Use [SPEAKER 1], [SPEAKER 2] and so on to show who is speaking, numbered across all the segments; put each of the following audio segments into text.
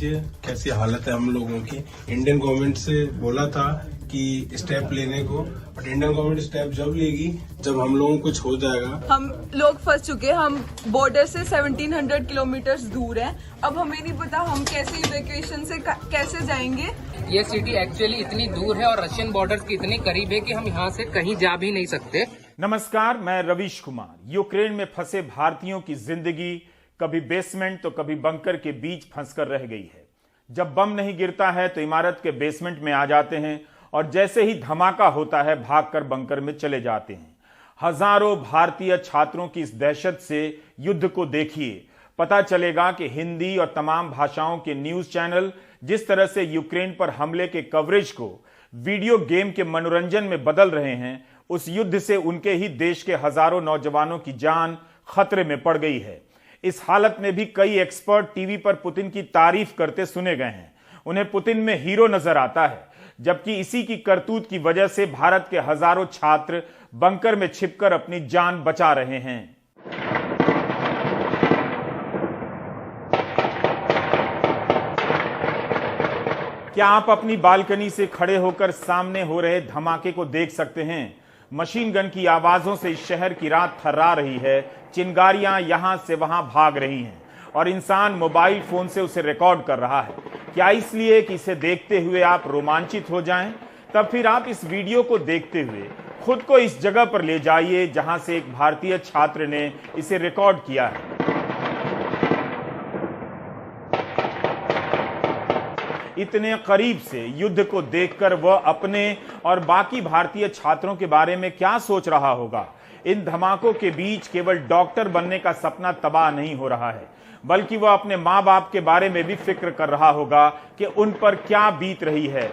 [SPEAKER 1] लीजिए कैसी हालत है हम लोगों की। इंडियन गवर्नमेंट से बोला था कि स्टेप लेने को, बट इंडियन गवर्नमेंट स्टेप जब लेगी जब हम लोगों को कुछ हो जाएगा।
[SPEAKER 2] हम लोग फंस चुके हैं, हम बॉर्डर से 1700 किलोमीटर दूर हैं। अब हमें नहीं पता हम कैसे इवैक्यूएशन से कैसे जाएंगे।
[SPEAKER 3] ये सिटी एक्चुअली इतनी दूर है और रशियन बॉर्डर के इतनी करीब है कि हम यहाँ से कहीं जा भी नहीं सकते।
[SPEAKER 4] नमस्कार, मैं रवीश कुमार। यूक्रेन में फंसे भारतीयों की जिंदगी कभी बेसमेंट तो कभी बंकर के बीच फंसकर रह गई है। जब बम नहीं गिरता है तो इमारत के बेसमेंट में आ जाते हैं और जैसे ही धमाका होता है भागकर बंकर में चले जाते हैं। हजारों भारतीय छात्रों की इस दहशत से युद्ध को देखिए, पता चलेगा कि हिंदी और तमाम भाषाओं के न्यूज चैनल जिस तरह से यूक्रेन पर हमले के कवरेज को वीडियो गेम के मनोरंजन में बदल रहे हैं, उस युद्ध से उनके ही देश के हजारों नौजवानों की जान खतरे में पड़ गई है। इस हालत में भी कई एक्सपर्ट टीवी पर पुतिन की तारीफ करते सुने गए हैं। उन्हें पुतिन में हीरो नजर आता है, जबकि इसी की करतूत की वजह से भारत के हजारों छात्र बंकर में छिपकर अपनी जान बचा रहे हैं। क्या आप अपनी बालकनी से खड़े होकर सामने हो रहे धमाके को देख सकते हैं? मशीन गन की आवाजों से इस शहर की रात थर्रा रही है। चिंगारियां यहां से वहां भाग रही हैं और इंसान मोबाइल फोन से उसे रिकॉर्ड कर रहा है। क्या इसलिए कि इसे देखते हुए आप रोमांचित हो जाएं? तब फिर आप इस वीडियो को देखते हुए खुद को इस जगह पर ले जाइए जहां से एक भारतीय छात्र ने इसे रिकॉर्ड किया है। इतने करीब से युद्ध को देखकर वह अपने और बाकी भारतीय छात्रों के बारे में क्या सोच रहा होगा। इन धमाकों के बीच केवल डॉक्टर बनने का सपना तबाह नहीं हो रहा है, बल्कि वह अपने मां बाप के बारे में भी फिक्र कर रहा होगा कि उन पर क्या बीत रही है।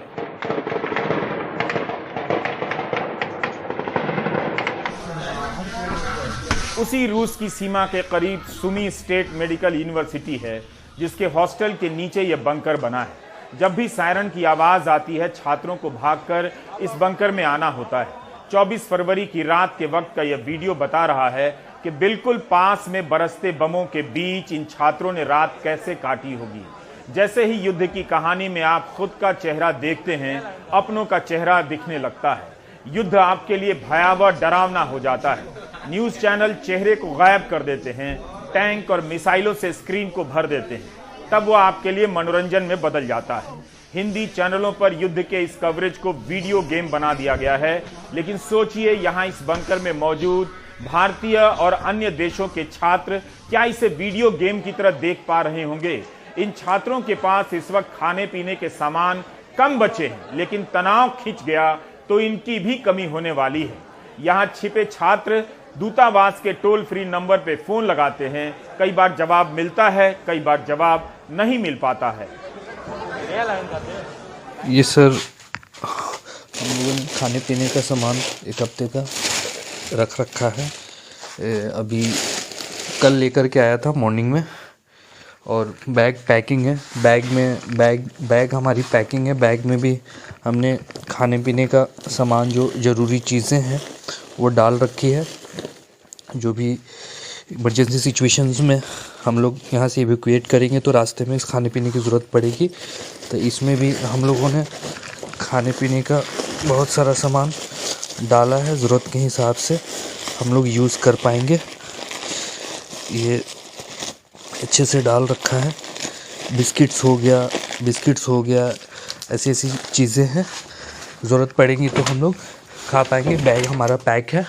[SPEAKER 4] उसी रूस की सीमा के करीब सुमी स्टेट मेडिकल यूनिवर्सिटी है, जिसके हॉस्टल के नीचे यह बंकर बना है। जब भी सायरन की आवाज आती है, छात्रों को भागकर इस बंकर में आना होता है। 24 फरवरी की रात के वक्त का यह वीडियो बता रहा है कि बिल्कुल पास में बरसते बमों के बीच इन छात्रों ने रात कैसे काटी होगी। जैसे ही युद्ध की कहानी में आप खुद का चेहरा देखते हैं, अपनों का चेहरा दिखने लगता है। युद्ध आपके लिए भयावह डरावना हो जाता है। न्यूज चैनल चेहरे को गायब कर देते हैं, टैंक और मिसाइलों से स्क्रीन को भर देते हैं, तब वो आपके लिए मनोरंजन में बदल जाता है। हिंदी चैनलों पर युद्ध के इस कवरेज को वीडियो गेम बना दिया गया है, लेकिन सोचिए यहाँ इस बंकर में मौजूद भारतीय और अन्य देशों के छात्र क्या इसे वीडियो गेम की तरह देख पा रहे होंगे? इन छात्रों के पास इस वक्त खाने पीने के सामान कम बचे हैं, लेकिन तनाव खिंच गया तो इनकी भी कमी होने वाली है। यहाँ छिपे छात्र दूतावास के टोल फ्री नंबर पे फोन लगाते हैं। कई बार जवाब मिलता है, कई बार जवाब नहीं मिल पाता है।
[SPEAKER 5] ये सर, हम लोगों ने खाने पीने का सामान एक हफ्ते का रख रखा है। अभी कल लेकर के आया था मॉर्निंग में, और बैग पैकिंग है। बैग हमारी पैकिंग है। बैग में भी हमने खाने पीने का सामान, जो ज़रूरी चीज़ें हैं वो डाल रखी है। जो भी इमरजेंसी सिचुएशंस में हम लोग यहाँ से इवैक्यूएट करेंगे तो रास्ते में इस खाने पीने की ज़रूरत पड़ेगी, तो इसमें भी हम लोगों ने खाने पीने का बहुत सारा सामान डाला है। ज़रूरत के हिसाब से हम लोग यूज़ कर पाएंगे। ये अच्छे से डाल रखा है। बिस्किट्स हो गया, ऐसी ऐसी चीज़ें हैं, ज़रूरत पड़ेगी तो हम लोग खा पाएंगे। बैग हमारा पैक है,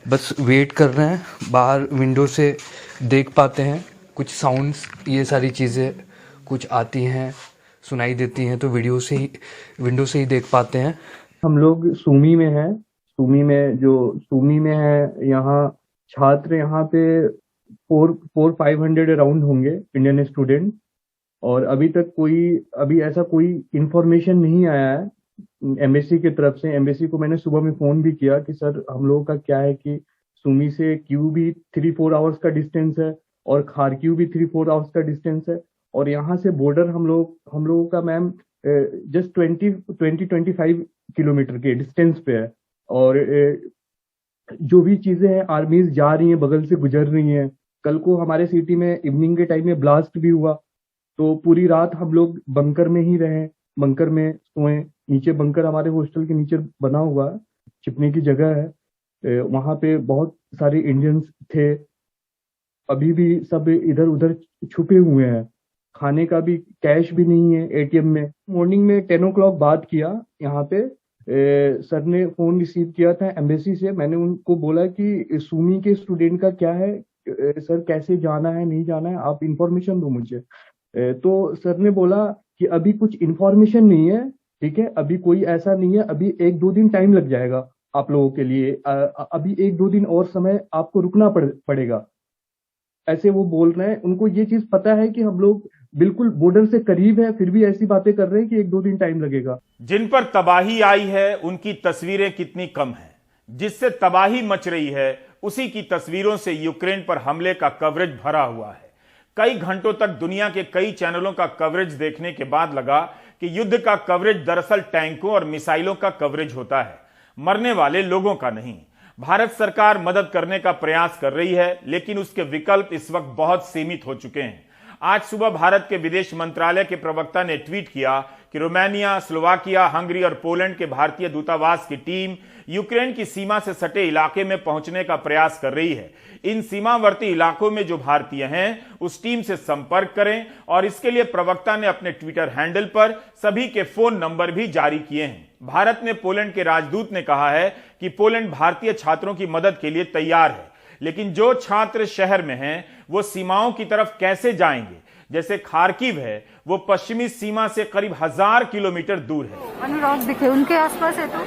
[SPEAKER 5] बस वेट कर रहे हैं। बाहर विंडो से देख पाते हैं कुछ साउंड्स, ये सारी चीज़ें कुछ आती हैं, सुनाई देती हैं, तो विंडो से ही देख पाते हैं।
[SPEAKER 6] हम लोग सूमी में हैं। सूमी में है यहाँ छात्र, यहाँ पे 400-500 अराउंड होंगे इंडियन स्टूडेंट, और अभी ऐसा कोई इंफॉर्मेशन नहीं आया है एम्बेसी की तरफ से। एम्बेसी को मैंने सुबह में फोन भी किया कि सर हम लोगों का क्या है कि सुमी से क्यू भी 3-4 आवर्स का डिस्टेंस है और खारक्यू भी 3-4 आवर्स का डिस्टेंस है, और यहाँ से बॉर्डर हम लोगों का मैम जस्ट 20-25 किलोमीटर के डिस्टेंस पे है। और जो भी चीजें हैं, आर्मीज जा रही हैं, बगल से गुजर रही हैं। कल को हमारे सिटी में इवनिंग के टाइम में ब्लास्ट भी हुआ, तो पूरी रात हम लोग बंकर में ही रहे, बंकर में सोए। नीचे बंकर हमारे हॉस्टल के नीचे बना हुआ है, छिपने की जगह है। वहां पे बहुत सारे इंडियंस थे, अभी भी सब इधर उधर छुपे हुए हैं। खाने का भी कैश भी नहीं है एटीएम में। मॉर्निंग में 10 o'clock बात किया यहाँ पे। सर ने फोन रिसीव किया था एम्बेसी से। मैंने उनको बोला कि सुमी के स्टूडेंट का क्या है सर, कैसे जाना है नहीं जाना है, आप इंफॉर्मेशन दो मुझे। तो सर ने बोला कि अभी कुछ इंफॉर्मेशन नहीं है, ठीक है, अभी कोई ऐसा नहीं है, अभी 1-2 दिन टाइम लग जाएगा आप लोगों के लिए, अभी 1-2 दिन और समय आपको रुकना पड़ेगा, ऐसे वो बोल रहे हैं। उनको ये चीज पता है कि हम लोग बिल्कुल बॉर्डर से करीब है, फिर भी ऐसी बातें कर रहे हैं कि 1-2 दिन टाइम लगेगा।
[SPEAKER 4] जिन पर तबाही आई है उनकी तस्वीरें कितनी कम हैं। जिससे तबाही मच रही है उसी की तस्वीरों से यूक्रेन पर हमले का कवरेज भरा हुआ है। कई घंटों तक दुनिया के कई चैनलों का कवरेज देखने के बाद लगा कि युद्ध का कवरेज दरअसल टैंकों और मिसाइलों का कवरेज होता है, मरने वाले लोगों का नहीं। भारत सरकार मदद करने का प्रयास कर रही है, लेकिन उसके विकल्प इस वक्त बहुत सीमित हो चुके हैं। आज सुबह भारत के विदेश मंत्रालय के प्रवक्ता ने ट्वीट किया कि रोमानिया, स्लोवाकिया, हंगरी और पोलैंड के भारतीय दूतावास की टीम यूक्रेन की सीमा से सटे इलाके में पहुंचने का प्रयास कर रही है। इन सीमावर्ती इलाकों में जो भारतीय हैं उस टीम से संपर्क करें, और इसके लिए प्रवक्ता ने अपने ट्विटर हैंडल पर सभी के फोन नंबर भी जारी किए हैं। भारत ने पोलैंड के राजदूत ने कहा है कि पोलैंड भारतीय छात्रों की मदद के लिए तैयार है, लेकिन जो छात्र शहर में हैं वो सीमाओं की तरफ कैसे जाएंगे। जैसे खार्किव है, वो पश्चिमी सीमा से करीब 1000 किलोमीटर दूर है।
[SPEAKER 7] अनुराग दिखे उनके आसपास है। तो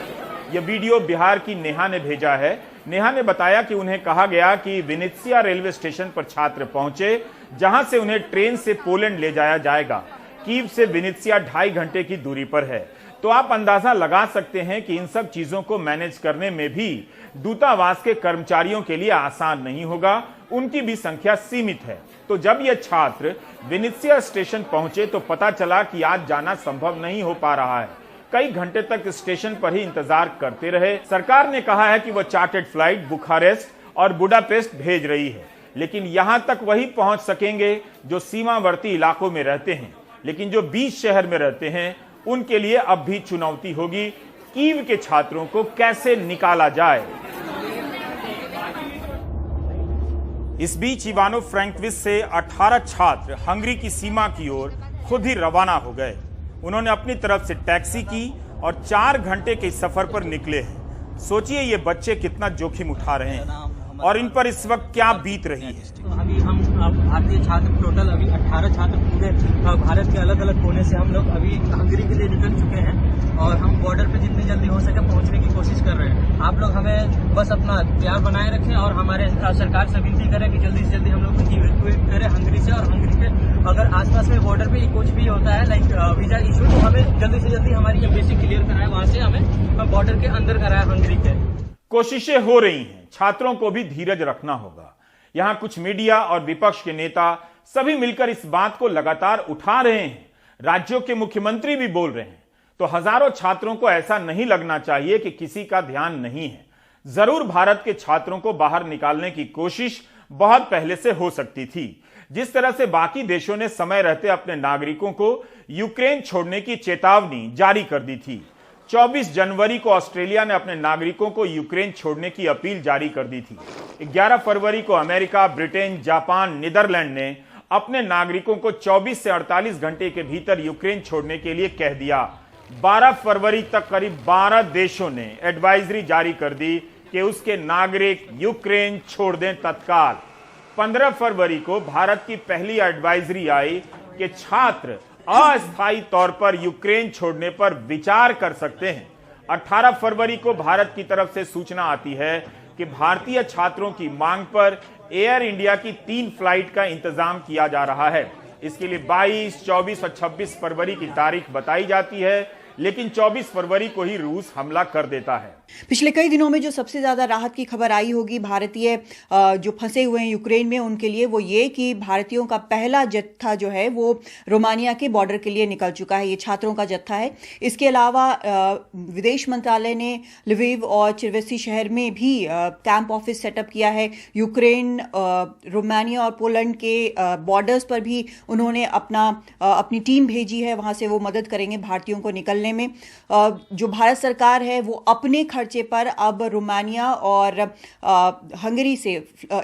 [SPEAKER 4] यह वीडियो बिहार की नेहा ने भेजा है। नेहा ने बताया कि उन्हें कहा गया कि विनित्सिया रेलवे स्टेशन पर छात्र पहुंचे, जहां से उन्हें ट्रेन से पोलैंड ले जाया जाएगा। कीव से विनित्सिया 2.5 घंटे की दूरी पर है। तो आप अंदाजा लगा सकते हैं कि इन सब चीजों को मैनेज करने में भी दूतावास के कर्मचारियों के लिए आसान नहीं होगा, उनकी भी संख्या सीमित है। तो जब ये छात्र विनित्सिया स्टेशन पहुंचे तो पता चला कि आज जाना संभव नहीं हो पा रहा है। कई घंटे तक स्टेशन पर ही इंतजार करते रहे। सरकार ने कहा है कि वह चार्टर्ड फ्लाइट बुखारेस्ट और बुडापेस्ट भेज रही है, लेकिन यहां तक वही पहुंच सकेंगे जो सीमावर्ती इलाकों में रहते हैं। लेकिन जो बीच शहर में रहते हैं उनके लिए अब भी चुनौती होगी। कीव के छात्रों को कैसे निकाला जाए। इस बीच इवानो फ्रैंकविच से 18 छात्र हंगरी की सीमा की ओर खुद ही रवाना हो गए। उन्होंने अपनी तरफ से टैक्सी की और 4 घंटे के सफर पर निकले हैं। सोचिए ये बच्चे कितना जोखिम उठा रहे हैं और इन पर इस वक्त क्या बीत रही है।
[SPEAKER 8] अभी हम भारतीय छात्र टोटल अभी 18 छात्र पूरे भारत के अलग अलग कोने से हम लोग अभी हंगरी के लिए निकल चुके हैं और हम बॉर्डर पे जितनी जल्दी हो सके पहुंचने की कोशिश कर रहे हैं। आप लोग हमें बस अपना प्यार बनाए रखें और हमारे सरकार से विनती करें कि जल्दी से जल्दी हम लोग इवैक्यूएट करें हंगरी से। और हंगरी के अगर आसपास में बॉर्डर पे कुछ भी होता है लाइक वीजा इशू, तो हमें जल्दी से जल्दी हमारी एम्बेसी क्लियर कराए, वहां से हमें बॉर्डर के अंदर कराए हंगरी के।
[SPEAKER 4] कोशिशें हो रही हैं, छात्रों को भी धीरज रखना होगा। यहां कुछ मीडिया और विपक्ष के नेता सभी मिलकर इस बात को लगातार उठा रहे हैं। राज्यों के मुख्यमंत्री भी बोल रहे हैं। तो हजारों छात्रों को ऐसा नहीं लगना चाहिए कि किसी का ध्यान नहीं है। जरूर भारत के छात्रों को बाहर निकालने की कोशिश बहुत पहले से हो सकती थी। जिस तरह से बाकी देशों ने समय रहते अपने नागरिकों को यूक्रेन छोड़ने की चेतावनी जारी कर दी थी। 24 जनवरी को ऑस्ट्रेलिया ने अपने नागरिकों को यूक्रेन छोड़ने की अपील जारी कर दी थी। 11 फरवरी को अमेरिका, ब्रिटेन, जापान, नीदरलैंड ने अपने नागरिकों को 24 से 48 घंटे के भीतर यूक्रेन छोड़ने के लिए कह दिया। 12 फरवरी तक करीब 12 देशों ने एडवाइजरी जारी कर दी कि उसके नागरिक यूक्रेन छोड़ दें तत्काल। 15 फरवरी को भारत की पहली एडवाइजरी आई कि छात्र अस्थायी तौर पर यूक्रेन छोड़ने पर विचार कर सकते हैं। 18 फरवरी को भारत की तरफ से सूचना आती है कि भारतीय छात्रों की मांग पर एयर इंडिया की 3 फ्लाइट का इंतजाम किया जा रहा है। इसके लिए 22, 24 और 26 फरवरी की तारीख बताई जाती है। लेकिन 24 फरवरी को ही रूस हमला कर देता है।
[SPEAKER 9] पिछले कई दिनों में जो सबसे ज्यादा राहत की खबर आई होगी भारतीय जो फंसे हुए हैं यूक्रेन में उनके लिए, वो ये कि भारतीयों का पहला जत्था जो है वो रोमानिया के बॉर्डर के लिए निकल चुका है। ये छात्रों का जत्था है। इसके अलावा विदेश मंत्रालय ने लिविव और चिरवेसी शहर में भी कैंप ऑफिस सेटअप किया है। यूक्रेन, रोमानिया और पोलैंड के बॉर्डर्स पर भी उन्होंने अपनी टीम भेजी है। वहां से वो मदद करेंगे भारतीयों को निकलने में। जो भारत सरकार है वो अपने खर्चे पर अब रोमानिया और हंगरी से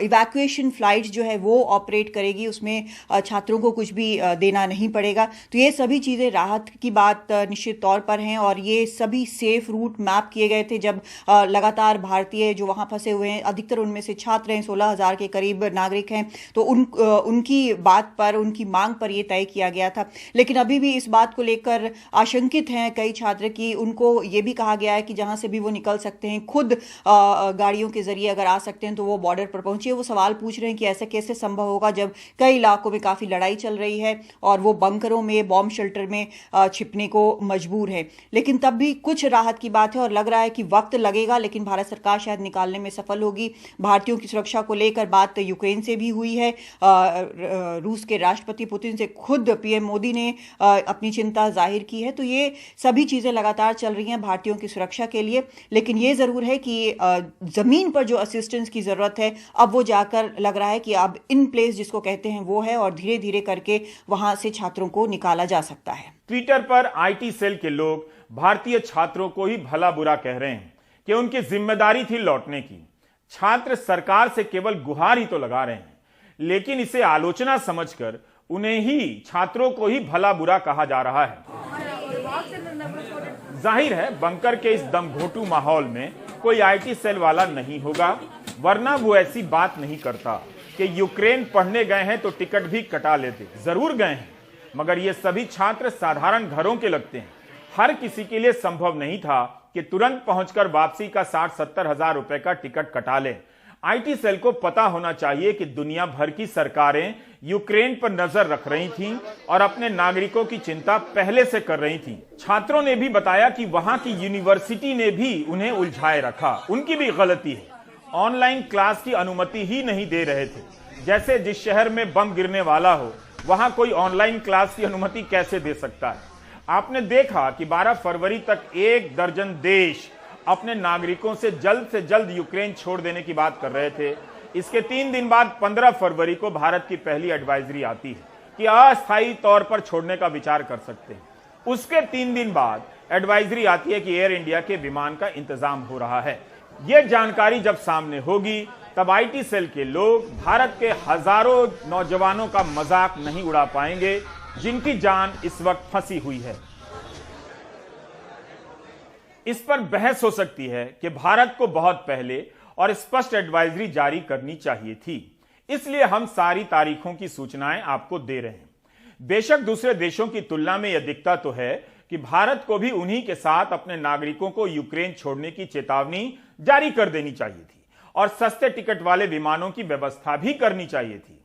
[SPEAKER 9] इवैक्यूएशन फ्लाइट जो है वो ऑपरेट करेगी। उसमें छात्रों को कुछ भी देना नहीं पड़ेगा। तो ये सभी चीजें राहत की बात निश्चित तौर पर हैं और ये सभी सेफ रूट मैप किए गए थे जब लगातार भारतीय जो वहां फंसे हुए हैं, अधिकतर उनमें से छात्र हैं, 16,000 के करीब नागरिक हैं, तो उनकी बात पर, उनकी मांग पर यह तय किया गया था। लेकिन अभी भी इस बात को लेकर आशंकित हैं कई छात्र की उनको यह भी कहा गया है कि जहां से भी वो निकल सकते हैं, खुद गाड़ियों के जरिए अगर आ सकते हैं तो वो बॉर्डर पर पहुंचे। वो सवाल पूछ रहे हैं कि ऐसा कैसे संभव होगा जब कई इलाकों में काफी लड़ाई चल रही है और वो बंकरों में, बॉम्ब शेल्टर में छिपने को मजबूर है। लेकिन तब भी कुछ राहत की बात है और लग रहा है कि वक्त लगेगा, लेकिन भारत सरकार शायद निकालने में सफल होगी। भारतीयों की सुरक्षा को लेकर बात यूक्रेन से भी हुई है। रूस के राष्ट्रपति पुतिन से खुद पीएम मोदी ने अपनी चिंता जाहिर की है। तो ये सभी चीजें लगातार चल रही हैं भारतीयों की सुरक्षा के लिए। लेकिन ये जरूर है कि जमीन पर जो असिस्टेंस की जरूरत है अब वो जाकर लग रहा है कि अब इन प्लेस जिसको कहते हैं वो है और धीरे धीरे करके वहां से छात्रों को निकाला जा सकता है।
[SPEAKER 4] ट्विटर पर आईटी सेल के लोग भारतीय छात्रों को ही भला बुरा कह रहे हैं कि उनकी जिम्मेदारी थी लौटने की। छात्र सरकार से केवल गुहार ही तो लगा रहे हैं, लेकिन इसे आलोचना समझकर उन्हें ही, छात्रों को ही भला बुरा कहा जा रहा है। जाहिर है बंकर के इस दमघोटू माहौल में कोई आईटी सेल वाला नहीं होगा, वरना वो ऐसी बात नहीं करता कि यूक्रेन पढ़ने गए हैं तो टिकट भी कटा लेते। जरूर गए हैं, मगर ये सभी छात्र साधारण घरों के लगते हैं। हर किसी के लिए संभव नहीं था कि तुरंत पहुंचकर वापसी का 60-70 हजार रुपए का टिकट कटा ले। आईटी सेल को पता होना चाहिए कि दुनिया भर की सरकारें यूक्रेन पर नजर रख रही थीं और अपने नागरिकों की चिंता पहले से कर रही थीं। छात्रों ने भी बताया कि वहां की यूनिवर्सिटी ने भी उन्हें उलझाए रखा। उनकी भी गलती है, ऑनलाइन क्लास की अनुमति ही नहीं दे रहे थे। जैसे जिस शहर में बम गिरने वाला हो वहां कोई ऑनलाइन क्लास की अनुमति कैसे दे सकता है। आपने देखा कि 12 फरवरी तक 1 दर्जन देश अपने नागरिकों से जल्द यूक्रेन छोड़ देने की बात कर रहे थे। इसके 3 दिन बाद 15 फरवरी को भारत की पहली एडवाइजरी आती है कि अस्थायी तौर पर छोड़ने का विचार कर सकते हैं। उसके 3 दिन बाद एडवाइजरी आती है कि एयर इंडिया के विमान का इंतजाम हो रहा है। यह जानकारी जब सामने होगी तब आईटी सेल के लोग भारत के हजारों नौजवानों का मजाक नहीं उड़ा पाएंगे जिनकी जान इस वक्त फंसी हुई है। इस पर बहस हो सकती है कि भारत को बहुत पहले और स्पष्ट एडवाइजरी जारी करनी चाहिए थी, इसलिए हम सारी तारीखों की सूचनाएं आपको दे रहे हैं। बेशक दूसरे देशों की तुलना में यह दिखता तो है कि भारत को भी उन्हीं के साथ अपने नागरिकों को यूक्रेन छोड़ने की चेतावनी जारी कर देनी चाहिए थी और सस्ते टिकट वाले विमानों की व्यवस्था भी करनी चाहिए थी।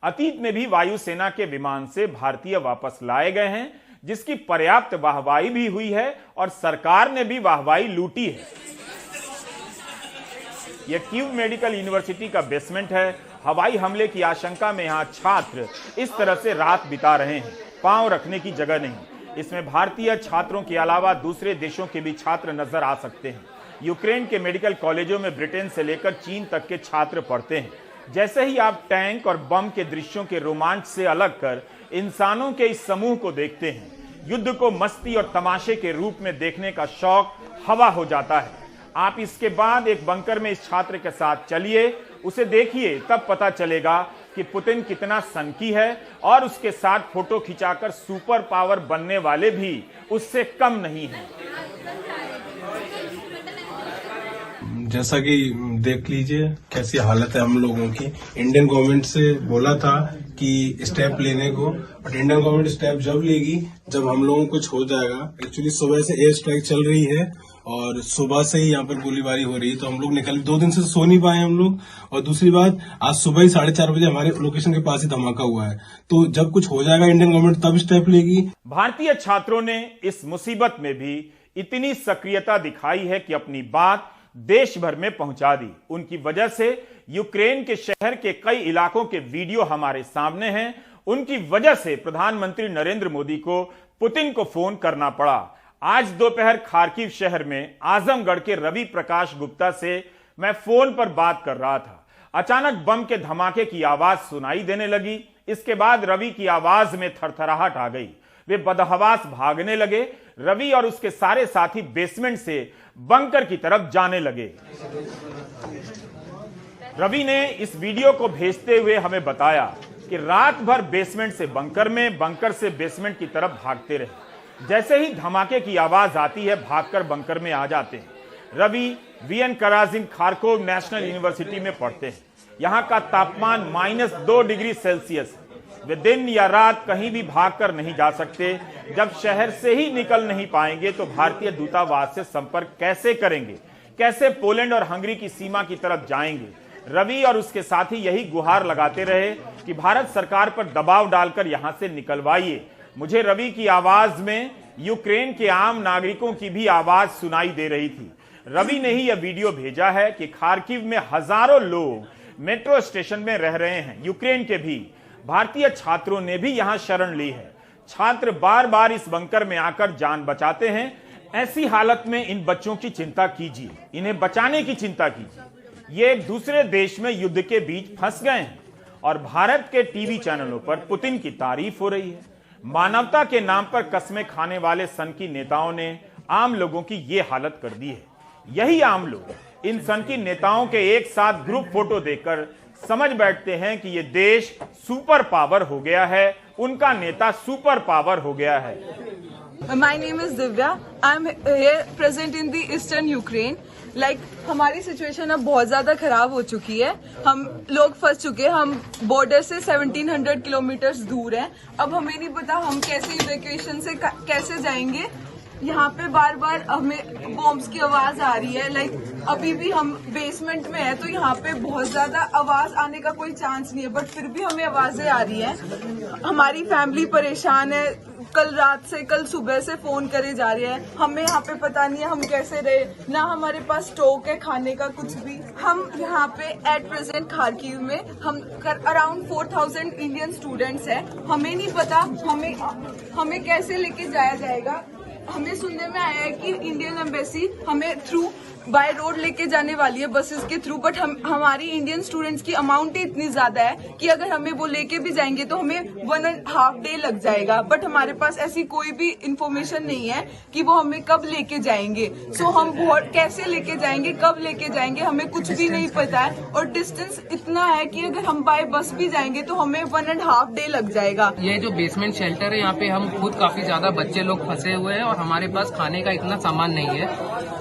[SPEAKER 4] अतीत में भी वायुसेना के विमान से भारतीय वापस लाए गए हैं, जिसकी पर्याप्त वाहवाही भी हुई है और सरकार ने भी वाहवाही लूटी है। यह कीव मेडिकल यूनिवर्सिटी का बेसमेंट है। हवाई हमले की आशंका में यहां छात्र इस तरह से रात बिता रहे हैं, पांव रखने की जगह नहीं। इसमें भारतीय छात्रों के अलावा दूसरे देशों के भी छात्र नजर आ सकते हैं। यूक्रेन के मेडिकल कॉलेजों में ब्रिटेन से लेकर चीन तक के छात्र पढ़ते हैं। जैसे ही आप टैंक और बम के दृश्यों के रोमांच से अलग कर इंसानों के इस समूह को देखते हैं, युद्ध को मस्ती और तमाशे के रूप में देखने का शौक हवा हो जाता है। आप इसके बाद एक बंकर में इस छात्र के साथ चलिए, उसे देखिए, तब पता चलेगा कि पुतिन कितना सनकी है और उसके साथ फोटो खिंचाकर सुपर पावर बनने वाले भी उससे कम नहीं हैं।
[SPEAKER 1] जैसा कि देख लीजिए कैसी हालत है हम लोगों की। इंडियन गवर्नमेंट से बोला था कि स्टेप लेने को, बट इंडियन गवर्नमेंट स्टेप जब लेगी जब हम लोगों को कुछ हो जाएगा। एक्चुअली सुबह से एयर स्ट्राइक चल रही है और सुबह से ही यहाँ पर गोलीबारी हो रही है, तो हम लोग निकल 2 दिन से सो नहीं पाए हम लोग। और दूसरी बात, आज सुबह ही 4:30 बजे हमारे लोकेशन के पास ही धमाका हुआ है, तो जब कुछ हो जाएगा इंडियन गवर्नमेंट तब स्टेप लेगी।
[SPEAKER 4] भारतीय छात्रों ने इस मुसीबत में भी इतनी सक्रियता दिखाई है कि अपनी बात देश भर में पहुंचा दी। उनकी वजह से यूक्रेन के शहर के कई इलाकों के वीडियो हमारे सामने हैं। उनकी वजह से प्रधानमंत्री नरेंद्र मोदी को पुतिन को फोन करना पड़ा। आज दोपहर खार्किव शहर में आजमगढ़ के रवि प्रकाश गुप्ता से मैं फोन पर बात कर रहा था। अचानक बम के धमाके की आवाज सुनाई देने लगी। इसके बाद रवि की आवाज में थरथराहट आ गई। वे बदहवास भागने लगे। रवि और उसके सारे साथी बेसमेंट से बंकर की तरफ जाने लगे। रवि ने इस वीडियो को भेजते हुए हमें बताया कि रात भर बेसमेंट से बंकर में, बंकर से बेसमेंट की तरफ भागते रहे। जैसे ही धमाके की आवाज आती है भागकर बंकर में आ जाते हैं। Ravi VN Karazin Kharkov national university में पढ़ते हैं। यहां का तापमान -2 डिग्री सेल्सियस है। वे दिन या रात कहीं भी भागकर नहीं जा सकते। जब शहर से ही निकल नहीं पाएंगे तो भारतीय दूतावास से संपर्क कैसे करेंगे, कैसे पोलैंड और हंगरी की सीमा की तरफ जाएंगे। रवि और उसके साथी यही गुहार लगाते रहे कि भारत सरकार पर दबाव डालकर यहां से निकलवाइए। मुझे रवि की आवाज में यूक्रेन के आम नागरिकों की भी आवाज सुनाई दे रही थी। रवि ने ही यह वीडियो भेजा है कि खार्किव में हजारों लोग मेट्रो स्टेशन में रह रहे हैं। यूक्रेन के भी भारतीय छात्रों ने भी यहां शरण ली है। छात्र बार बार इस बंकर में आकर जान बचाते हैं। ऐसी हालत में इन बच्चों की चिंता कीजिए, इन्हें बचाने की चिंता कीजिए। ये एक दूसरे देश में युद्ध के बीच फंस गए हैं और भारत के टीवी चैनलों पर पुतिन की तारीफ हो रही है। मानवता के नाम पर कस्में खाने वाले सनकी नेताओं ने आम लोगों की ये हालत कर दी है। यही आम लोग इन सनकी नेताओं के एक साथ ग्रुप फोटो देखकर समझ बैठते हैं कि ये देश सुपर पावर हो गया है, उनका नेता सुपर पावर हो गया है।
[SPEAKER 2] My name is Divya. I'm here present in the Eastern Ukraine. हमारी सिचुएशन अब बहुत ज्यादा खराब हो चुकी है। हम लोग फंस चुके हैं। हम बॉर्डर से 1700 किलोमीटर दूर हैं। अब हमें नहीं पता हम कैसे इवैक्यूएशन से कैसे जाएंगे। यहाँ पे बार बार हमें बॉम्ब्स की आवाज आ रही है। अभी भी हम बेसमेंट में है तो यहाँ पे बहुत ज्यादा आवाज आने का कोई चांस नहीं है, बट फिर भी हमें आवाजें आ रही हैं। हमारी फैमिली परेशान है। कल रात से, कल सुबह से फोन करे जा रहे हैं। हमें यहाँ पे पता नहीं है हम कैसे रहे, ना हमारे पास स्टॉक है खाने का कुछ भी। हम यहाँ पे एट प्रेजेंट खार्किव में हम अराउंड 4000 इंडियन स्टूडेंट्स हैं। हमें नहीं पता हमें कैसे लेके जाया जाएगा। हमें सुनने में आया है कि इंडियन एम्बेसी हमें थ्रू बाय रोड लेके जाने वाली है, बसेस के थ्रू, बट हमारी इंडियन स्टूडेंट्स की अमाउंट ही इतनी ज्यादा है कि अगर हमें वो लेके भी जाएंगे तो हमें 1.5 डे लग जाएगा। बट हमारे पास ऐसी कोई भी इंफॉर्मेशन नहीं है कि वो हमें कब लेके जाएंगे। सो हम कैसे लेके जाएंगे, कब लेके जाएंगे, हमें कुछ भी नहीं पता है। और डिस्टेंस इतना है कि अगर हम बाय बस भी जाएंगे तो हमें 1.5 डे लग जाएगा।
[SPEAKER 3] ये जो बेसमेंट शेल्टर है, यहाँ पे हम खुद काफी ज्यादा बच्चे लोग फंसे हुए हैं और हमारे पास खाने का इतना सामान नहीं है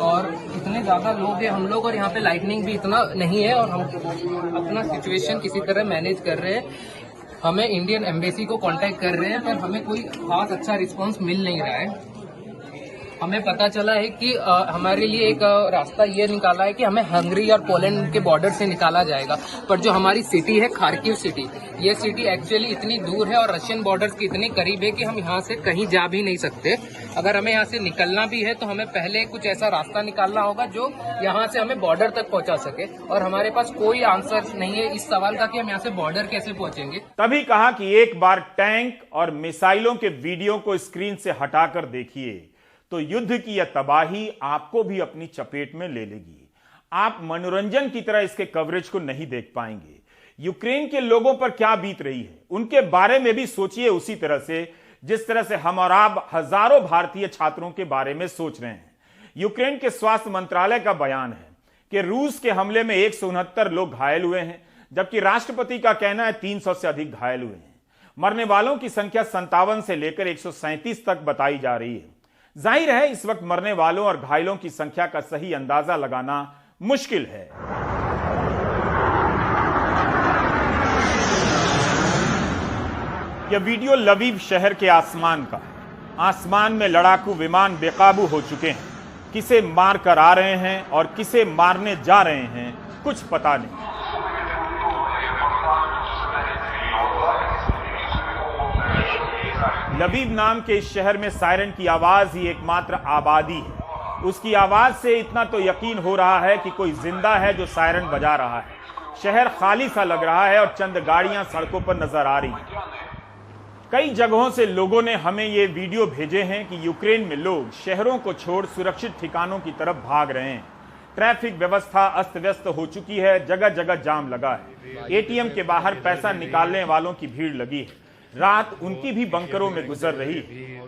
[SPEAKER 3] और इतने ज्यादा लोग हैं हम लोग, और यहाँ पे लाइटनिंग भी इतना नहीं है और हम अपना सिचुएशन किसी तरह मैनेज कर रहे हैं। हमें इंडियन एम्बेसी को कांटेक्ट कर रहे हैं पर हमें कोई खास अच्छा रिस्पांस मिल नहीं रहा है। हमें पता चला है कि हमारे लिए एक रास्ता ये निकाला है कि हमें हंगरी और पोलैंड के बॉर्डर से निकाला जाएगा, पर जो हमारी सिटी है खार्किव सिटी, ये सिटी एक्चुअली इतनी दूर है और रशियन बॉर्डर की इतनी करीब है कि हम यहाँ से कहीं जा भी नहीं सकते। अगर हमें यहाँ से निकलना भी है तो हमें पहले कुछ ऐसा रास्ता निकालना होगा जो यहाँ से हमें बॉर्डर तक पहुँचा सके, और हमारे पास कोई आंसर नहीं है इस सवाल का कि हम यहाँ से बॉर्डर कैसे पहुँचेंगे।
[SPEAKER 4] तभी कहा कि एक बार टैंक और मिसाइलों के वीडियो को स्क्रीन से हटाकर देखिए तो युद्ध की यह तबाही आपको भी अपनी चपेट में ले लेगी। आप मनोरंजन की तरह इसके कवरेज को नहीं देख पाएंगे। यूक्रेन के लोगों पर क्या बीत रही है उनके बारे में भी सोचिए उसी तरह से जिस तरह से हम और आप हजारों भारतीय छात्रों के बारे में सोच रहे हैं। यूक्रेन के स्वास्थ्य मंत्रालय का बयान है कि रूस के हमले में 169 लोग घायल हुए हैं, जबकि राष्ट्रपति का कहना है 300 से अधिक घायल हुए हैं। मरने वालों की संख्या 57 से लेकर 137 तक बताई जा रही है। जाहिर है इस वक्त मरने वालों और घायलों की संख्या का सही अंदाजा लगाना मुश्किल है। यह वीडियो लवीव शहर के आसमान का। आसमान में लड़ाकू विमान बेकाबू हो चुके हैं। किसे मार कर आ रहे हैं और किसे मारने जा रहे हैं कुछ पता नहीं। लबीब नाम के इस शहर में सायरन की आवाज ही एकमात्र आबादी है। उसकी आवाज से इतना तो यकीन हो रहा है कि कोई जिंदा है जो सायरन बजा रहा है। शहर खाली सा लग रहा है और चंद गाड़ियां सड़कों पर नजर आ रही हैं। कई जगहों से लोगों ने हमें ये वीडियो भेजे हैं कि यूक्रेन में लोग शहरों को छोड़ सुरक्षित ठिकानों की तरफ भाग रहे हैं। ट्रैफिक व्यवस्था अस्त व्यस्त हो चुकी है, जगह जगह जाम लगा है। एटीएम के बाहर पैसा निकालने वालों की भीड़ लगी है। रात उनकी भी बंकरों में गुजर रही है।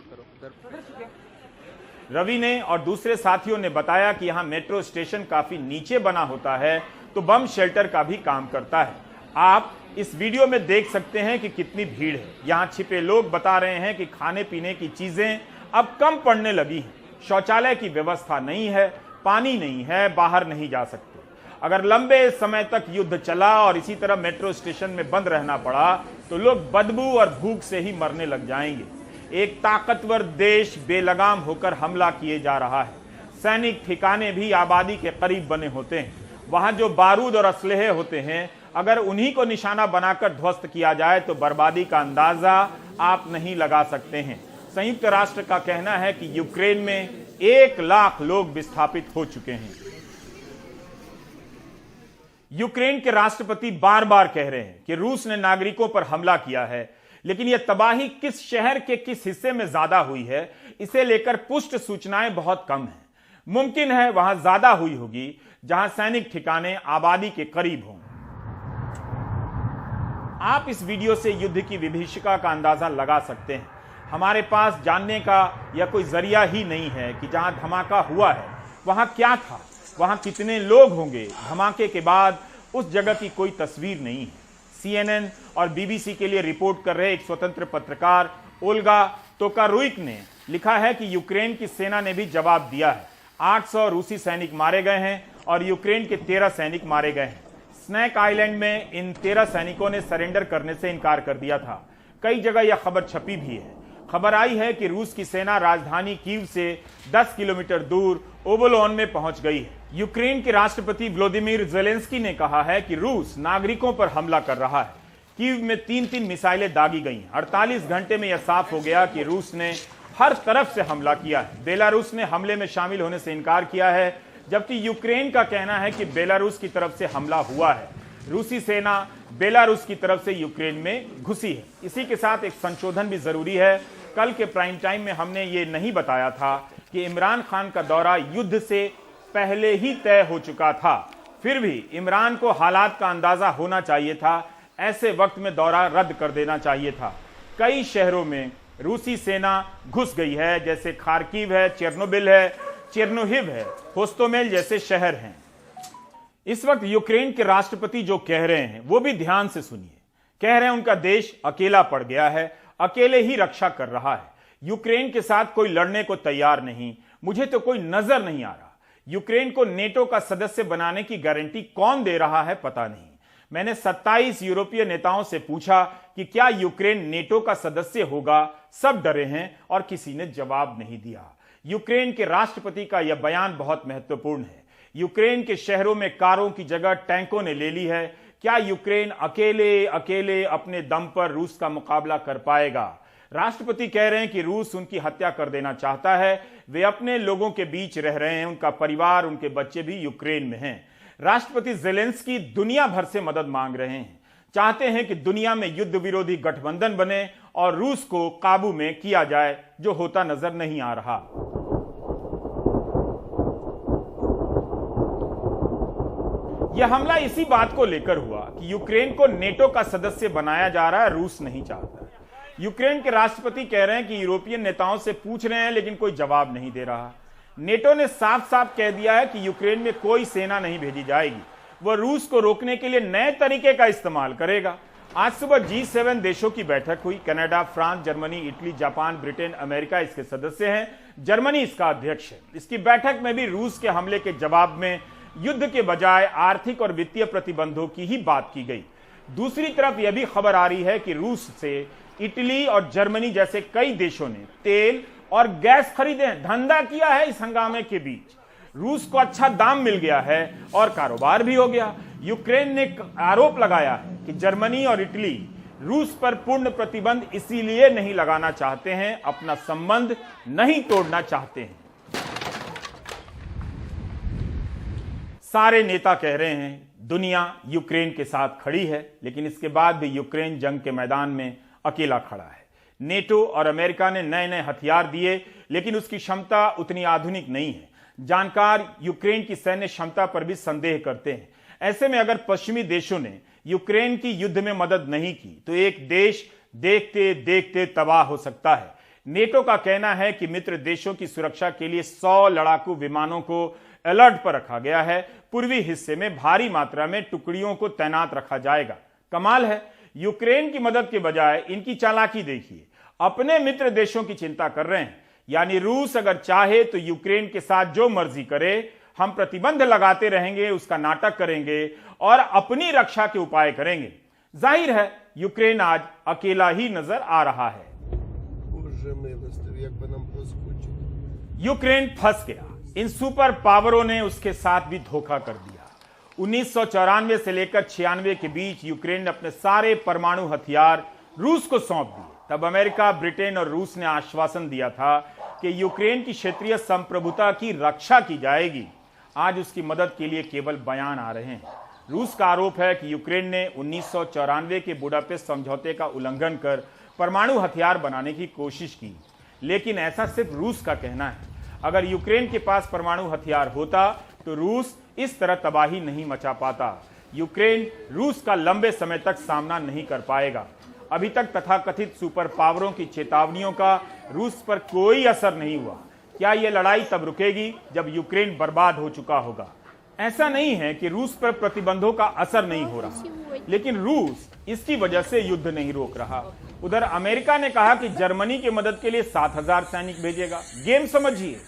[SPEAKER 4] रवि ने और दूसरे साथियों ने बताया कि यहाँ मेट्रो स्टेशन काफी नीचे बना होता है तो बम शेल्टर का भी काम करता है। आप इस वीडियो में देख सकते हैं कि कितनी भीड़ है। यहाँ छिपे लोग बता रहे हैं कि खाने पीने की चीजें अब कम पड़ने लगी हैं। शौचालय की व्यवस्था नहीं है, पानी नहीं है, बाहर नहीं जा सकते। अगर लंबे समय तक युद्ध चला और इसी तरह मेट्रो स्टेशन में बंद रहना पड़ा तो लोग बदबू और भूख से ही मरने लग जाएंगे। एक ताकतवर देश बेलगाम होकर हमला किए जा रहा है। सैनिक ठिकाने भी आबादी के करीब बने होते हैं। वहां जो बारूद और असलहे होते हैं, अगर उन्हीं को निशाना बनाकर ध्वस्त किया जाए तो बर्बादी का अंदाजा आप नहीं लगा सकते हैं। संयुक्त राष्ट्र का कहना है कि यूक्रेन में 1 लाख लोग विस्थापित हो चुके हैं। यूक्रेन के राष्ट्रपति बार बार कह रहे हैं कि रूस ने नागरिकों पर हमला किया है, लेकिन यह तबाही किस शहर के किस हिस्से में ज्यादा हुई है, इसे लेकर पुष्ट सूचनाएं बहुत कम हैं। मुमकिन है वहां ज्यादा हुई होगी जहां सैनिक ठिकाने आबादी के करीब हों। आप इस वीडियो से युद्ध की विभीषिका का अंदाजा लगा सकते हैं। हमारे पास जानने का यह कोई जरिया ही नहीं है कि जहां धमाका हुआ है वहां क्या था, वहां कितने लोग होंगे। धमाके के बाद उस जगह की कोई तस्वीर नहीं है। CNN और BBC के लिए रिपोर्ट कर रहे एक स्वतंत्र पत्रकार ओल्गा तोकारुइक ने लिखा है कि यूक्रेन की सेना ने भी जवाब दिया है। 800 रूसी सैनिक मारे गए हैं और यूक्रेन के 13 सैनिक मारे गए हैं। स्नैक आइलैंड में इन 13 सैनिकों ने सरेंडर करने से इनकार कर दिया था। कई जगह यह खबर छपी भी है। खबर आई है कि रूस की सेना राजधानी कीव से 10 किलोमीटर दूर ओबोलोन में पहुंच गई है। यूक्रेन के राष्ट्रपति व्लादिमीर ज़ेलेंस्की ने कहा है कि रूस नागरिकों पर हमला कर रहा है। कीव में 3-3 मिसाइलें दागी गई। 48 घंटे में यह साफ हो गया कि रूस ने हर तरफ से हमला किया है। बेलारूस ने हमले में शामिल होने से इनकार किया है, जबकि यूक्रेन का कहना है कि बेलारूस की तरफ से हमला हुआ है। रूसी सेना बेलारूस की तरफ से यूक्रेन में घुसी है। इसी के साथ एक संशोधन भी जरूरी है। कल के प्राइम टाइम में हमने ये नहीं बताया था कि इमरान खान का दौरा युद्ध से पहले ही तय हो चुका था। फिर भी इमरान को हालात का अंदाजा होना चाहिए था। ऐसे वक्त में दौरा रद्द कर देना चाहिए था। कई शहरों में रूसी सेना घुस गई है, जैसे खार्किव है, चेरनोबिल है, चेरनोहिव है, होस्टोमेल जैसे शहर हैं। इस वक्त यूक्रेन के राष्ट्रपति जो कह रहे हैं वो भी ध्यान से सुनिए। कह रहे हैं उनका देश अकेला पड़ गया है, अकेले ही रक्षा कर रहा है। यूक्रेन के साथ कोई लड़ने को तैयार नहीं। मुझे तो कोई नजर नहीं आ रहा। यूक्रेन को नेटो का सदस्य बनाने की गारंटी कौन दे रहा है पता नहीं। मैंने 27 यूरोपीय नेताओं से पूछा कि क्या यूक्रेन नेटो का सदस्य होगा। सब डरे हैं और किसी ने जवाब नहीं दिया। यूक्रेन के राष्ट्रपति का यह बयान बहुत महत्वपूर्ण है। यूक्रेन के शहरों में कारों की जगह टैंकों ने ले ली है। क्या यूक्रेन अकेले अपने दम पर रूस का मुकाबला कर पाएगा? राष्ट्रपति कह रहे हैं कि रूस उनकी हत्या कर देना चाहता है। वे अपने लोगों के बीच रह रहे हैं। उनका परिवार, उनके बच्चे भी यूक्रेन में हैं। राष्ट्रपति ज़ेलेंस्की दुनिया भर से मदद मांग रहे हैं। चाहते हैं कि दुनिया में युद्ध विरोधी गठबंधन बने और रूस को काबू में किया जाए, जो होता नजर नहीं आ रहा। यह हमला इसी बात को लेकर हुआ कि यूक्रेन को नेटो का सदस्य बनाया जा रहा है। रूस नहीं चाहता। यूक्रेन के राष्ट्रपति कह रहे हैं कि यूरोपियन नेताओं से पूछ रहे हैं, लेकिन कोई जवाब नहीं दे रहा। नेटो ने साफ साफ कह दिया है कि यूक्रेन में कोई सेना नहीं भेजी जाएगी। वह रूस को रोकने के लिए नए तरीके का इस्तेमाल करेगा। आज सुबह G7 देशों की बैठक हुई। Canada, France, Germany, Italy, Japan, Britain, America इसके सदस्य हैं। जर्मनी इसका अध्यक्ष है। इसकी बैठक में भी रूस के हमले के जवाब में युद्ध के बजाय आर्थिक और वित्तीय प्रतिबंधों की ही बात की गई। दूसरी तरफ यह भी खबर आ रही है कि रूस से इटली और जर्मनी जैसे कई देशों ने तेल और गैस खरीदे हैं, धंधा किया है इस हंगामे के बीच। रूस को अच्छा दाम मिल गया है और कारोबार भी हो गया। यूक्रेन ने आरोप लगाया है कि जर्मनी और इटली रूस पर पूर्ण प्रतिबंध इसीलिए नहीं लगाना चाहते हैं, अपना संबंध नहीं तोड़ना चाहते हैं। सारे नेता कह रहे हैं दुनिया यूक्रेन के साथ खड़ी है, लेकिन इसके बाद भी यूक्रेन जंग के मैदान में अकेला खड़ा है। नेटो और अमेरिका ने नए नए हथियार दिए, लेकिन उसकी क्षमता उतनी आधुनिक नहीं है। जानकार यूक्रेन की सैन्य क्षमता पर भी संदेह करते हैं। ऐसे में अगर पश्चिमी देशों ने यूक्रेन की युद्ध में मदद नहीं की तो एक देश देखते देखते तबाह हो सकता है। नेटो का कहना है कि मित्र देशों की सुरक्षा के लिए 100 लड़ाकू विमानों को अलर्ट पर रखा गया है। पूर्वी हिस्से में भारी मात्रा में टुकड़ियों को तैनात रखा जाएगा। कमाल है, यूक्रेन की मदद के बजाय इनकी चालाकी देखिए, अपने मित्र देशों की चिंता कर रहे हैं। यानी रूस अगर चाहे तो यूक्रेन के साथ जो मर्जी करे, हम प्रतिबंध लगाते रहेंगे, उसका नाटक करेंगे और अपनी रक्षा के उपाय करेंगे। जाहिर है यूक्रेन आज अकेला ही नजर आ रहा है। यूक्रेन फंस गया। इन सुपर पावरों ने उसके साथ भी धोखा कर दिया। 1994 से लेकर 96 के बीच यूक्रेन ने अपने सारे परमाणु हथियार रूस को सौंप दिए। तब अमेरिका, ब्रिटेन और रूस ने आश्वासन दिया था कि यूक्रेन की क्षेत्रीय संप्रभुता की रक्षा की जाएगी। आज उसकी मदद के लिए केवल बयान आ रहे हैं। रूस का आरोप है कि यूक्रेन ने 1994 के बुडापेस्ट समझौते का उल्लंघन कर परमाणु हथियार बनाने की कोशिश की, लेकिन ऐसा सिर्फ रूस का कहना है। अगर यूक्रेन के पास परमाणु हथियार होता तो रूस इस तरह तबाही नहीं मचा पाता। यूक्रेन रूस का लंबे समय तक सामना नहीं कर पाएगा। अभी तक तथाकथित सुपर पावरों की चेतावनियों का रूस पर कोई असर नहीं हुआ। क्या यह लड़ाई तब रुकेगी जब यूक्रेन बर्बाद हो चुका होगा? ऐसा नहीं है कि रूस पर प्रतिबंधों का असर नहीं हो रहा, लेकिन रूस इसकी वजह से युद्ध नहीं रोक रहा। उधर अमेरिका ने कहा कि जर्मनी की मदद के लिए 7000 सैनिक भेजेगा। गेम समझिए,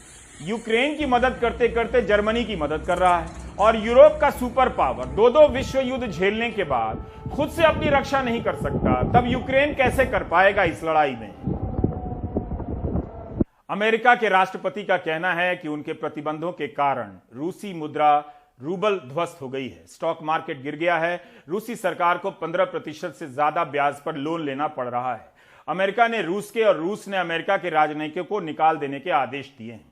[SPEAKER 4] यूक्रेन की मदद करते करते जर्मनी की मदद कर रहा है। और यूरोप का सुपर पावर दो विश्व युद्ध झेलने के बाद खुद से अपनी रक्षा नहीं कर सकता, तब यूक्रेन कैसे कर पाएगा इस लड़ाई में? अमेरिका के राष्ट्रपति का कहना है कि उनके प्रतिबंधों के कारण रूसी मुद्रा रूबल ध्वस्त हो गई है, स्टॉक मार्केट गिर गया है। रूसी सरकार को 15% से ज्यादा ब्याज पर लोन लेना पड़ रहा है। अमेरिका ने रूस के और रूस ने अमेरिका के राजनयिकों को निकाल देने के आदेश दिए हैं।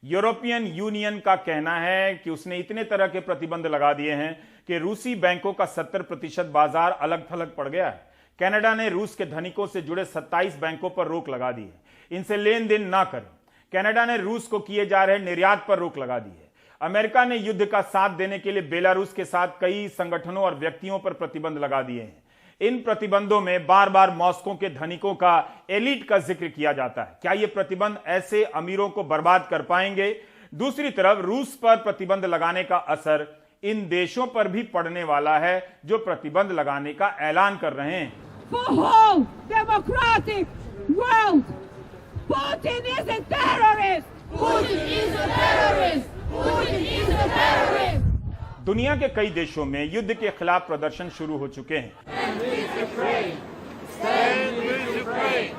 [SPEAKER 4] यूरोपियन यूनियन का कहना है कि उसने इतने तरह के प्रतिबंध लगा दिए हैं कि रूसी बैंकों का 70% बाजार अलग थलग पड़ गया है। कनाडा ने रूस के धनिकों से जुड़े 27 बैंकों पर रोक लगा दी है, इनसे लेन देन ना करें। कनाडा ने रूस को किए जा रहे निर्यात पर रोक लगा दी है। अमेरिका ने युद्ध का साथ देने के लिए बेलारूस के साथ कई संगठनों और व्यक्तियों पर प्रतिबंध लगा दिए हैं। इन प्रतिबंधों में बार बार मॉस्को के धनिकों का, एलिट का जिक्र किया जाता है। क्या ये प्रतिबंध ऐसे अमीरों को बर्बाद कर पाएंगे? दूसरी तरफ रूस पर प्रतिबंध लगाने का असर इन देशों पर भी पड़ने वाला है जो प्रतिबंध लगाने का ऐलान कर रहे हैं।
[SPEAKER 10] Putin is a terrorist! Putin is a terrorist! Putin is a terrorist!
[SPEAKER 4] दुनिया के कई देशों में युद्ध के खिलाफ प्रदर्शन शुरू हो चुके हैं।
[SPEAKER 10] Stand with Ukraine! Stand with Ukraine!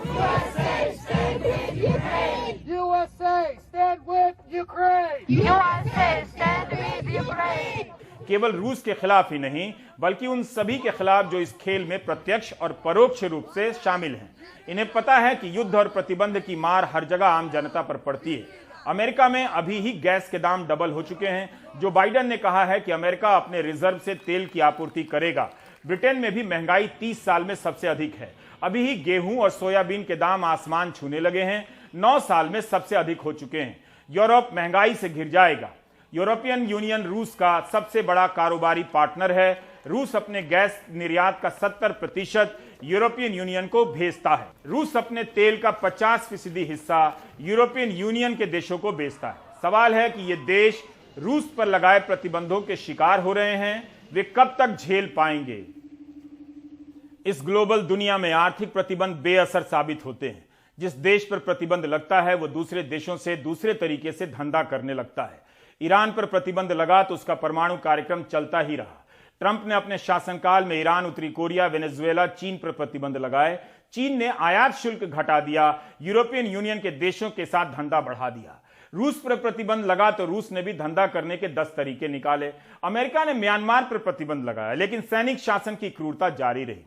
[SPEAKER 10] USA, stand with Ukraine! USA, stand with Ukraine! USA, stand with Ukraine!
[SPEAKER 4] केवल रूस के खिलाफ ही नहीं, बल्कि उन सभी के खिलाफ जो इस खेल में प्रत्यक्ष और परोक्ष रूप से शामिल हैं। इन्हें पता है कि युद्ध और प्रतिबंध की मार हर जगह आम जनता पर पड़ती है। अमेरिका में अभी ही गैस के दाम डबल हो चुके हैं। जो बाइडेन ने कहा है कि अमेरिका अपने रिजर्व से तेल की आपूर्ति करेगा। ब्रिटेन में भी महंगाई 30 साल में सबसे अधिक है। अभी ही गेहूं और सोयाबीन के दाम आसमान छूने लगे हैं, 9 साल में सबसे अधिक हो चुके हैं। यूरोप महंगाई से घिर जाएगा। यूरोपियन यूनियन रूस का सबसे बड़ा कारोबारी पार्टनर है। रूस अपने गैस निर्यात का 70% यूरोपियन यूनियन को भेजता है। रूस अपने तेल का 50% हिस्सा यूरोपियन यूनियन के देशों को बेचता है। सवाल है कि ये देश रूस पर लगाए प्रतिबंधों के शिकार हो रहे हैं, वे कब तक झेल पाएंगे? इस ग्लोबल दुनिया में आर्थिक प्रतिबंध बेअसर साबित होते हैं। जिस देश पर प्रतिबंध लगता है वो दूसरे देशों से दूसरे तरीके से धंधा करने लगता है। ईरान पर प्रतिबंध लगा तो उसका परमाणु कार्यक्रम चलता ही रहा, ट्रंप ने अपने शासनकाल में ईरान, उत्तरी कोरिया, वेनेजुएला, चीन पर प्रतिबंध लगाए। चीन ने आयात शुल्क घटा दिया, यूरोपियन यूनियन के देशों के साथ धंधा बढ़ा दिया। रूस पर प्रतिबंध लगा तो रूस ने भी धंधा करने के 10 तरीके निकाले। अमेरिका ने म्यांमार पर प्रतिबंध लगाया, लेकिन सैनिक शासन की क्रूरता जारी रही।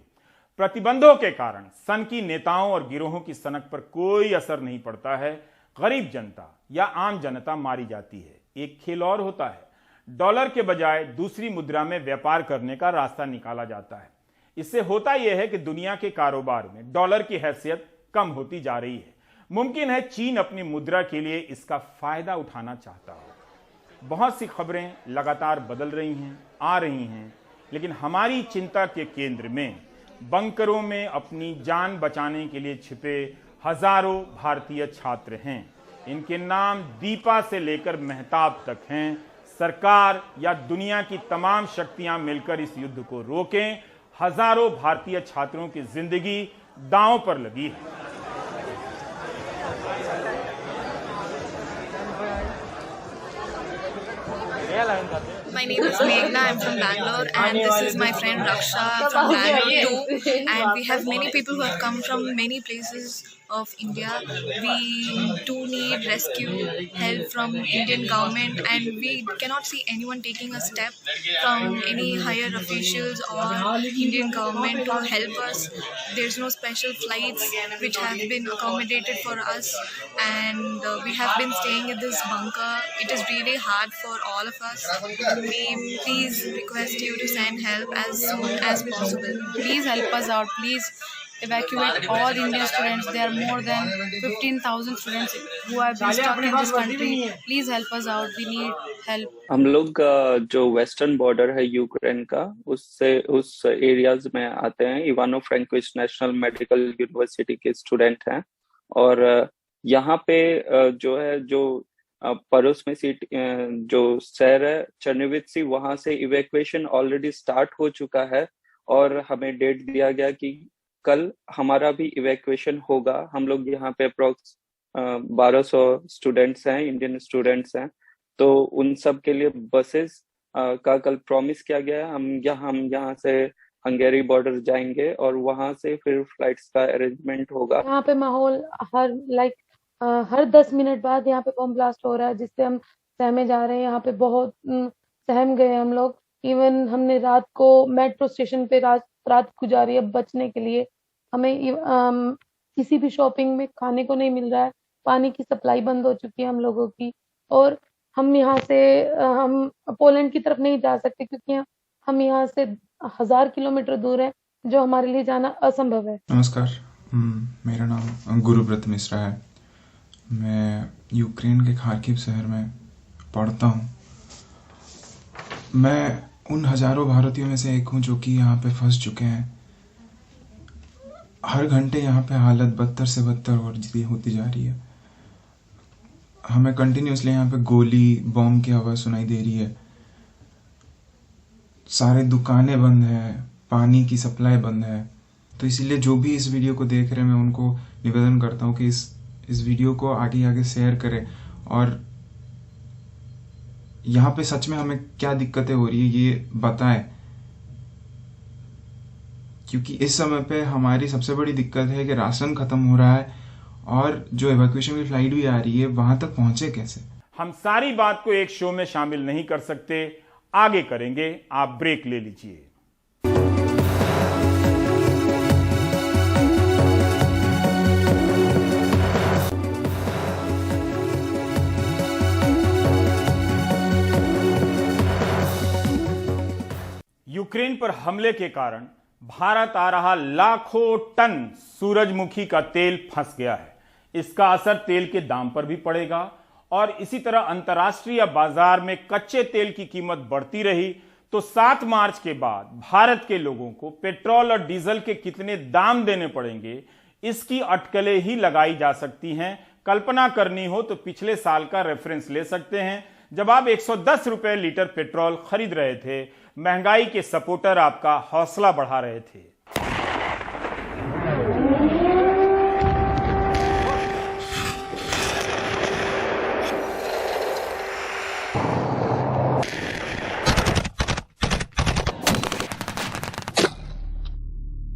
[SPEAKER 4] प्रतिबंधों के कारण सन की नेताओं और गिरोहों की सनक पर कोई असर नहीं पड़ता है। गरीब जनता या आम जनता मारी जाती है। एक खेल और होता है, डॉलर के बजाय दूसरी मुद्रा में व्यापार करने का रास्ता निकाला जाता है। इससे होता यह है कि दुनिया के कारोबार में डॉलर की हैसियत कम होती जा रही है। मुमकिन है चीन अपनी मुद्रा के लिए इसका फायदा उठाना चाहता हो। बहुत सी खबरें लगातार बदल रही हैं, आ रही हैं, लेकिन हमारी चिंता के केंद्र में बंकरों में अपनी जान बचाने के लिए छिपे हजारों भारतीय छात्र हैं। इनके नाम दीपा से लेकर मेहताब तक हैं। सरकार या दुनिया की तमाम शक्तियां मिलकर इस युद्ध को रोकें। हजारों भारतीय छात्रों की जिंदगी दांव पर लगी है।
[SPEAKER 11] My name is Meghna. I'm from Bangalore, and this is my friend Raksha from Bangalore too. And we have many people who have come from many places of India. We do need rescue help from Indian government, and we cannot see anyone taking a step from any higher officials or Indian government to help us. There's no special flights which have been accommodated for us, and we have been staying in this bunker. It is really hard for all of us. We please request you to send help as soon as possible. Please help us out. Please evacuate all Indian students. There are more than 15,000 students who have been stuck in this country. Please help us out. We need help.
[SPEAKER 12] हम लोग जो western border है Ukraine का, उस areas में आते हैं। इवानो फ्रैंकोविच national medical university के स्टूडेंट हैं, और यहाँ पे जो है जो परोस में सीट जो शहर है चर्निवित्सी, वहां से इवैक्यूएशन ऑलरेडी स्टार्ट हो चुका है, और हमें डेट दिया गया कि कल हमारा भी इवैक्यूएशन होगा। हम लोग यहाँ पे अप्रोक्स 1200 स्टूडेंट्स हैं, इंडियन स्टूडेंट्स हैं, तो उन सब के लिए बसेस का कल प्रॉमिस किया गया है। हम यहाँ से हंगेरी बॉर्डर जाएंगे और वहां से फिर फ्लाइट्स का अरेंजमेंट होगा।
[SPEAKER 13] यहाँ पे माहौल हर 10 मिनट बाद यहाँ पे बम ब्लास्ट हो रहा है, जिससे हम सहमे जा रहे हैं। यहाँ पे बहुत सहम गए हम लोग। इवन हमने रात को मेट्रो स्टेशन पे रात गुजारी है बचने के लिए। हमें किसी भी शॉपिंग में खाने को नहीं मिल रहा है। पानी की सप्लाई बंद हो चुकी है हम लोगों की, और हम यहाँ से हम पोलैंड की तरफ नहीं जा सकते, क्योंकि हम यहाँ से 1000 किलोमीटर दूर है, जो हमारे लिए जाना असंभव है।
[SPEAKER 14] नमस्कार, मेरा नाम गुरुव्रत मिश्रा है। मैं यूक्रेन के खार्किव शहर में पढ़ता हूँ। मैं उन हजारों भारतीयों में से एक हूँ जो कि यहाँ पे फंस चुके हैं। हर घंटे यहाँ पे हालत बदतर से बदतर होती जा रही है। हमें कंटिन्यूसली यहाँ पे गोली बॉम्ब की आवाज़ सुनाई दे रही है। सारे दुकानें बंद हैं, पानी की सप्लाई बंद है। तो इसीलिए जो भी इस वीडियो को देख रहे हैं, मैं उनको निवेदन करता हूँ कि इस वीडियो को आगे शेयर करें, और यहाँ पे सच में हमें क्या दिक्कतें हो रही है ये बताएं, क्योंकि इस समय पे हमारी सबसे बड़ी दिक्कत है कि राशन खत्म हो रहा है, और जो इवैक्यूएशन की फ्लाइट भी आ रही है वहां तक पहुंचे कैसे।
[SPEAKER 4] हम सारी बात को एक शो में शामिल नहीं कर सकते, आगे करेंगे। आप ब्रेक ले लीजिए। यूक्रेन पर हमले के कारण भारत आ रहा लाखों टन सूरजमुखी का तेल फंस गया है। इसका असर तेल के दाम पर भी पड़ेगा, और इसी तरह अंतर्राष्ट्रीय बाजार में कच्चे तेल की कीमत बढ़ती रही तो 7 मार्च के बाद भारत के लोगों को पेट्रोल और डीजल के कितने दाम देने पड़ेंगे, इसकी अटकलें ही लगाई जा सकती हैं। कल्पना करनी हो तो पिछले साल का रेफरेंस ले सकते हैं, जब आप 110 रुपए लीटर पेट्रोल खरीद रहे थे। महंगाई के सपोर्टर आपका हौसला बढ़ा रहे थे।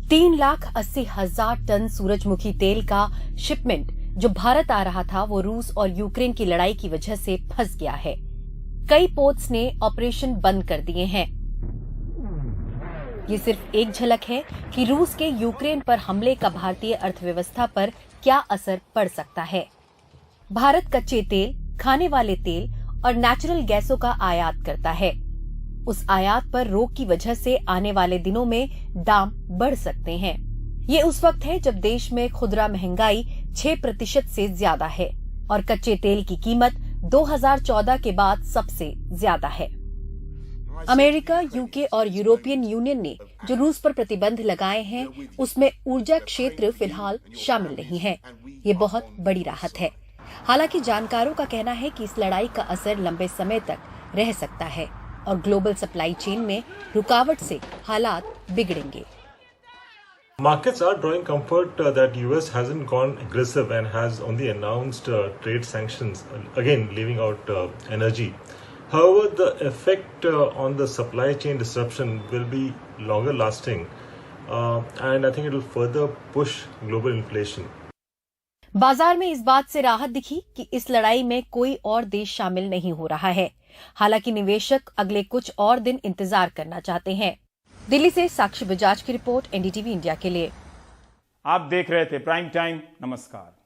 [SPEAKER 15] 3,80,000 टन सूरजमुखी तेल का शिपमेंट जो भारत आ रहा था वो रूस और यूक्रेन की लड़ाई की वजह से फंस गया है। कई पोर्ट्स ने ऑपरेशन बंद कर दिए हैं। ये सिर्फ एक झलक है कि रूस के यूक्रेन पर हमले का भारतीय अर्थव्यवस्था पर क्या असर पड़ सकता है। भारत कच्चे तेल, खाने वाले तेल और नेचुरल गैसों का आयात करता है। उस आयात पर रोक की वजह से आने वाले दिनों में दाम बढ़ सकते हैं। ये उस वक्त है जब देश में खुदरा महंगाई 6% से ज्यादा है और कच्चे तेल की कीमत 2014 के बाद सबसे ज्यादा है। अमेरिका, यूके और यूरोपियन यूनियन ने जो रूस पर प्रतिबंध लगाए हैं उसमें ऊर्जा क्षेत्र फिलहाल शामिल नहीं है। ये बहुत बड़ी राहत है। हालांकि जानकारों का कहना है कि इस लड़ाई का असर लंबे समय तक रह सकता है और ग्लोबल सप्लाई चेन में रुकावट से हालात बिगड़ेंगे।
[SPEAKER 16] Markets are drawing comfort that US hasn't gone aggressive and has only announced trade sanctions, again leaving out energy. However, the effect on the supply chain disruption will be longer lasting and I think it will further push global inflation.
[SPEAKER 15] बाजार में इस बात से राहत दिखी कि इस लड़ाई में कोई और देश शामिल नहीं हो रहा है। हालांकि निवेशक अगले कुछ और दिन इंतजार करना चाहते हैं। दिल्ली से साक्षी बजाज की रिपोर्ट, एनडीटीवी इंडिया के लिए।
[SPEAKER 4] आप देख रहे थे प्राइम टाइम। नमस्कार।